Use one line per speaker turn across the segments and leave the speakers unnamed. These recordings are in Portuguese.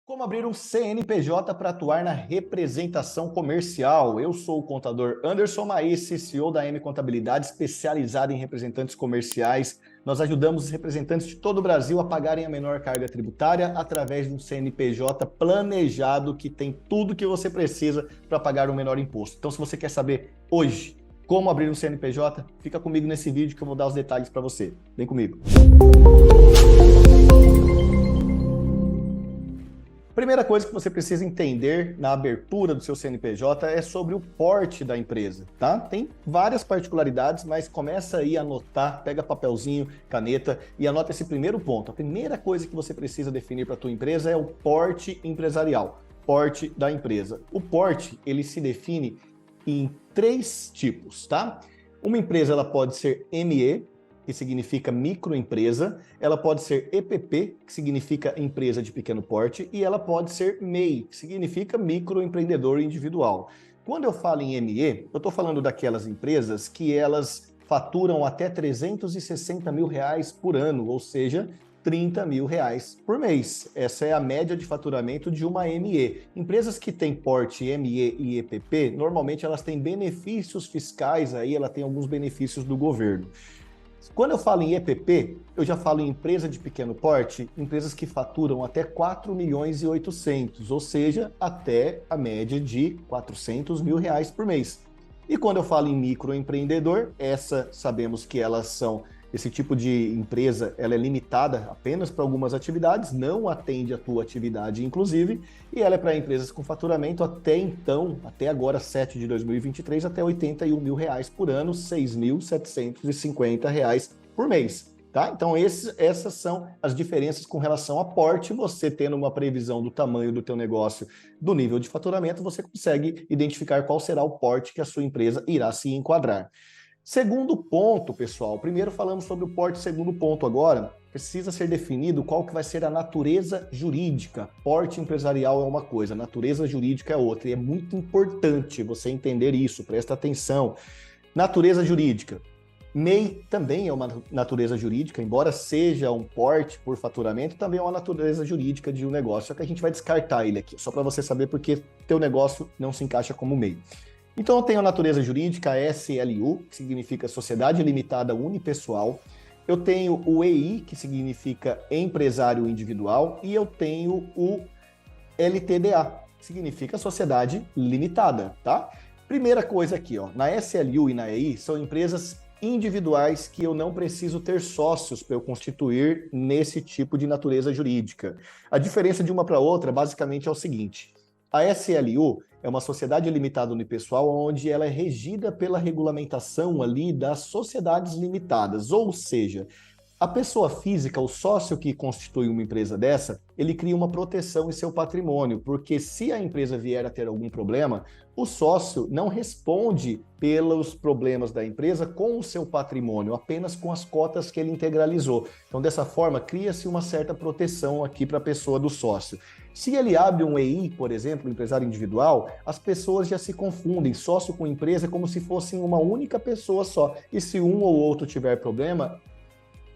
Como abrir um CNPJ para atuar na representação comercial? Eu sou o contador Anderson Maísse, CEO da M Contabilidade, especializada em representantes comerciais. Nós ajudamos os representantes de todo o Brasil a pagarem a menor carga tributária através de um CNPJ planejado que tem tudo que você precisa para pagar o menor imposto. Então, se você quer saber hoje como abrir um CNPJ, fica comigo nesse vídeo que eu vou dar os detalhes para você. Vem comigo. Primeira coisa que você precisa entender na abertura do seu CNPJ é sobre o porte da empresa, tá? Tem várias particularidades, mas começa aí a anotar, pega papelzinho, caneta e anota esse primeiro ponto. A primeira coisa que você precisa definir para a tua empresa é o porte empresarial, porte da empresa. O porte, ele se define em 3 tipos, tá? Uma empresa, ela pode ser ME, que significa microempresa, ela pode ser EPP, que significa empresa de pequeno porte, e ela pode ser MEI, que significa microempreendedor individual. Quando eu falo em ME, eu estou falando daquelas empresas que elas faturam até R$360 mil por ano, ou seja, R$30 mil por mês. Essa é a média de faturamento de uma ME. Empresas que têm porte ME e EPP, normalmente elas têm benefícios fiscais, aí ela tem alguns benefícios do governo. Quando eu falo em EPP, eu já falo em empresa de pequeno porte, empresas que faturam até 4 milhões e 800, ou seja, até a média de R$400 mil por mês. E quando eu falo em microempreendedor, sabemos que elas são, esse tipo de empresa, ela é limitada apenas para algumas atividades, não atende a tua atividade, inclusive, e ela é para empresas com faturamento até então, até agora, 7 de 2023, até R$81 mil por ano, R$6.750 por mês. Tá? Então, essas são as diferenças com relação a porte. Você tendo uma previsão do tamanho do teu negócio, do nível de faturamento, você consegue identificar qual será o porte que a sua empresa irá se enquadrar. Segundo ponto, pessoal, primeiro falamos sobre o porte, segundo ponto agora, precisa ser definido qual que vai ser a natureza jurídica. Porte empresarial é uma coisa, natureza jurídica é outra, e é muito importante você entender isso, presta atenção. Natureza jurídica. MEI também é uma natureza jurídica, embora seja um porte por faturamento, também é uma natureza jurídica de um negócio, só que a gente vai descartar ele aqui, só para você saber porque teu negócio não se encaixa como MEI. Então, eu tenho a natureza jurídica SLU, que significa Sociedade Limitada Unipessoal. Eu tenho o EI, que significa Empresário Individual. E eu tenho o LTDA, que significa Sociedade Limitada, tá? Primeira coisa aqui, ó, na SLU e na EI são empresas individuais que eu não preciso ter sócios para eu constituir nesse tipo de natureza jurídica. A diferença de uma para outra, basicamente, é o seguinte. A SLU é uma sociedade limitada unipessoal onde ela é regida pela regulamentação ali das sociedades limitadas, ou seja, a pessoa física, o sócio que constitui uma empresa dessa, ele cria uma proteção em seu patrimônio, porque se a empresa vier a ter algum problema, o sócio não responde pelos problemas da empresa com o seu patrimônio, apenas com as cotas que ele integralizou. Então, dessa forma, cria-se uma certa proteção aqui para a pessoa do sócio. Se ele abre um EI, por exemplo, empresário individual, as pessoas já se confundem. Sócio com empresa é como se fossem uma única pessoa só. E se um ou outro tiver problema,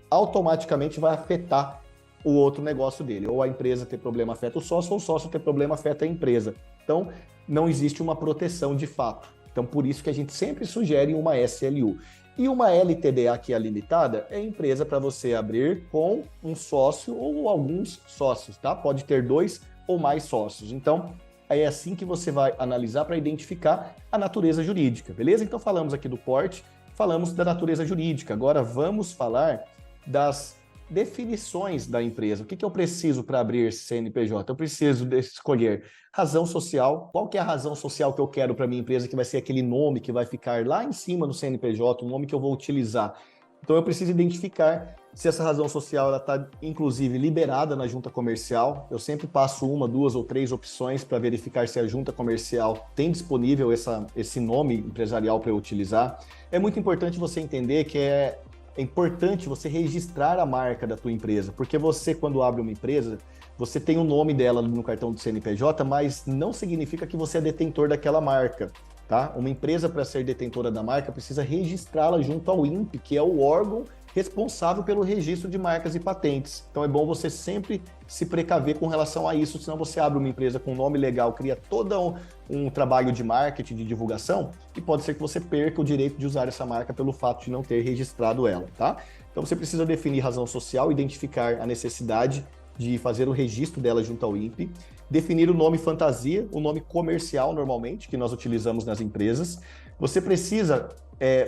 automaticamente vai afetar o outro negócio dele. Ou a empresa ter problema afeta o sócio, ou o sócio ter problema afeta a empresa. Então, não existe uma proteção de fato. Então, por isso que a gente sempre sugere uma SLU. E uma LTDA, que é a limitada, é empresa para você abrir com um sócio ou alguns sócios, tá? Pode ter 2 ou mais sócios. Então, é assim que você vai analisar para identificar a natureza jurídica, beleza? Então, falamos aqui do porte, falamos da natureza jurídica. Agora, vamos falar das definições da empresa. O que eu preciso para abrir esse CNPJ? Eu preciso escolher razão social. Qual que é a razão social que eu quero para minha empresa, que vai ser aquele nome que vai ficar lá em cima no CNPJ, o nome que eu vou utilizar. Então, eu preciso identificar se essa razão social está, inclusive, liberada na junta comercial. Eu sempre passo 1, 2 ou 3 opções para verificar se a junta comercial tem disponível esse nome empresarial para eu utilizar. É muito importante você entender que é importante você registrar a marca da tua empresa, porque você, quando abre uma empresa, você tem o nome dela no cartão do CNPJ, mas não significa que você é detentor daquela marca, tá? Uma empresa, para ser detentora da marca, precisa registrá-la junto ao INPE, que é o órgão responsável pelo registro de marcas e patentes. Então é bom você sempre se precaver com relação a isso, senão você abre uma empresa com nome legal, cria todo um trabalho de marketing, de divulgação, e pode ser que você perca o direito de usar essa marca pelo fato de não ter registrado ela, tá? Então você precisa definir razão social, identificar a necessidade de fazer o registro dela junto ao INPE, definir o nome fantasia, o nome comercial normalmente, que nós utilizamos nas empresas. Você precisa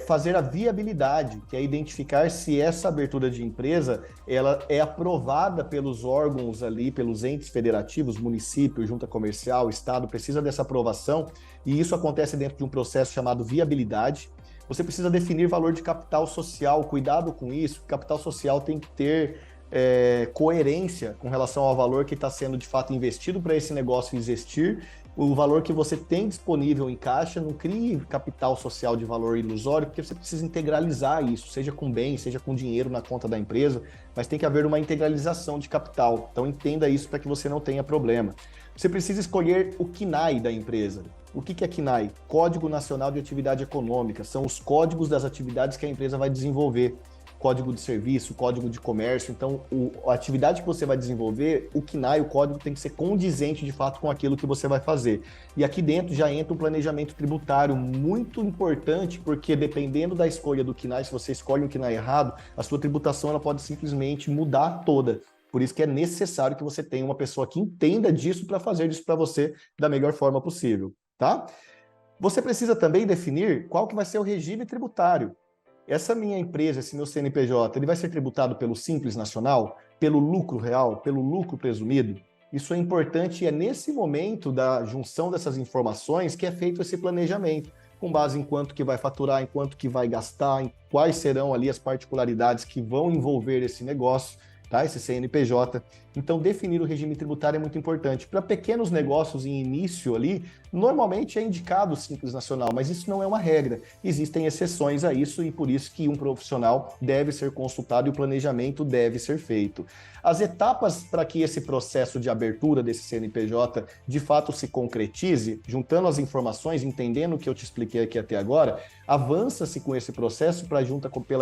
fazer a viabilidade, que é identificar se essa abertura de empresa ela é aprovada pelos órgãos ali, pelos entes federativos, município, junta comercial, estado, precisa dessa aprovação, e isso acontece dentro de um processo chamado viabilidade. Você precisa definir valor de capital social, cuidado com isso, capital social tem que ter coerência com relação ao valor que está sendo de fato investido para esse negócio existir, o valor que você tem disponível em caixa, não crie capital social de valor ilusório, porque você precisa integralizar isso, seja com bens, seja com dinheiro na conta da empresa, mas tem que haver uma integralização de capital. Então entenda isso para que você não tenha problema. Você precisa escolher o CNAE da empresa. O que é CNAE? Código Nacional de Atividade Econômica. São os códigos das atividades que a empresa vai desenvolver. Código de serviço, código de comércio. Então, a atividade que você vai desenvolver, o CNAE, o código, tem que ser condizente de fato com aquilo que você vai fazer. E aqui dentro já entra um planejamento tributário muito importante, porque dependendo da escolha do CNAE, se você escolhe um CNAE errado, a sua tributação ela pode simplesmente mudar toda. Por isso que é necessário que você tenha uma pessoa que entenda disso para fazer isso para você da melhor forma possível, tá? Você precisa também definir qual que vai ser o regime tributário. Essa minha empresa, esse meu CNPJ, ele vai ser tributado pelo Simples Nacional, pelo lucro real, pelo lucro presumido? Isso é importante e é nesse momento da junção dessas informações que é feito esse planejamento, com base em quanto que vai faturar, em quanto que vai gastar, em quais serão ali as particularidades que vão envolver esse negócio, tá? Esse CNPJ. Então, definir o regime tributário é muito importante. Para pequenos negócios em início ali, normalmente é indicado o Simples Nacional, mas isso não é uma regra. Existem exceções a isso e por isso que um profissional deve ser consultado e o planejamento deve ser feito. As etapas para que esse processo de abertura desse CNPJ de fato se concretize, juntando as informações, entendendo o que eu te expliquei aqui até agora, avança-se com esse processo pela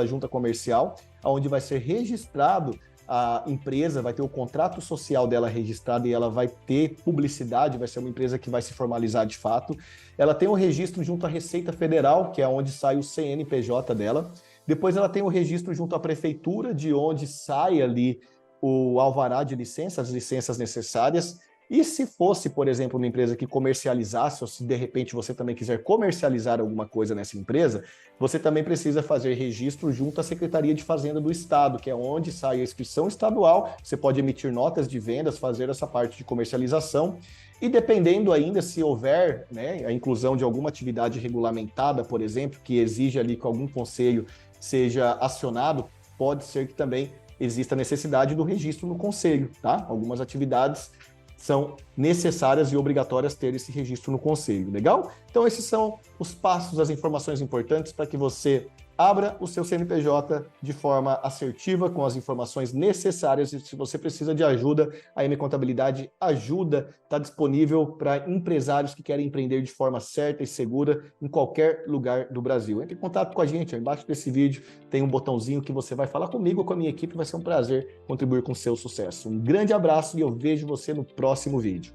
junta comercial, onde vai ser registrado a empresa, vai ter o contrato social dela registrado e ela vai ter publicidade, vai ser uma empresa que vai se formalizar de fato. Ela tem o registro junto à Receita Federal, que é onde sai o CNPJ dela. Depois ela tem o registro junto à prefeitura, de onde sai ali o alvará de licença, as licenças necessárias. E se fosse, por exemplo, uma empresa que comercializasse, ou se de repente você também quiser comercializar alguma coisa nessa empresa, você também precisa fazer registro junto à Secretaria de Fazenda do Estado, que é onde sai a inscrição estadual, você pode emitir notas de vendas, fazer essa parte de comercialização, e dependendo ainda se houver, né, a inclusão de alguma atividade regulamentada, por exemplo, que exige ali que algum conselho seja acionado, pode ser que também exista necessidade do registro no conselho, tá? Algumas atividades são necessárias e obrigatórias ter esse registro no conselho, legal? Então esses são os passos, as informações importantes para que você abra o seu CNPJ de forma assertiva, com as informações necessárias, e se você precisa de ajuda, a M Contabilidade ajuda, está disponível para empresários que querem empreender de forma certa e segura em qualquer lugar do Brasil. Entre em contato com a gente, ó, embaixo desse vídeo tem um botãozinho que você vai falar comigo ou com a minha equipe, vai ser um prazer contribuir com o seu sucesso. Um grande abraço e eu vejo você no próximo vídeo.